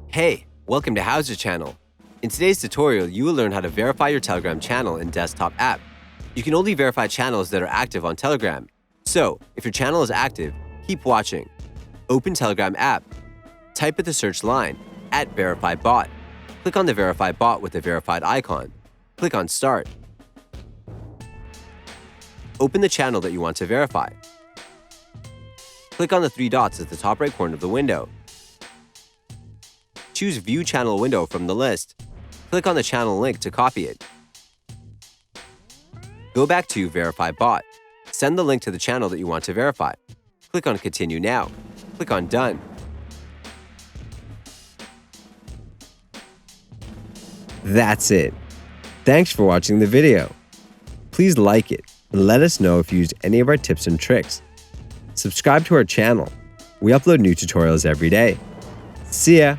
Hey, welcome to How's Channel. In today's tutorial, you will learn how to verify your Telegram channel in desktop app. You can only verify channels that are active on Telegram. So, if your channel is active, keep watching. Open Telegram app. Type at the search line, @verifybot. Click on the verify bot with the verified icon. Click on Start. Open the channel that you want to verify. Click on the three dots at the top right corner of the window. Choose View Channel window from the list. Click on the channel link to copy it. Go back to Verify Bot. Send the link to the channel that you want to verify. Click on Continue Now. Click on Done. That's it. Thanks for watching the video. Please like it and let us know if you used any of our tips and tricks. Subscribe to our channel. We upload new tutorials every day. See ya!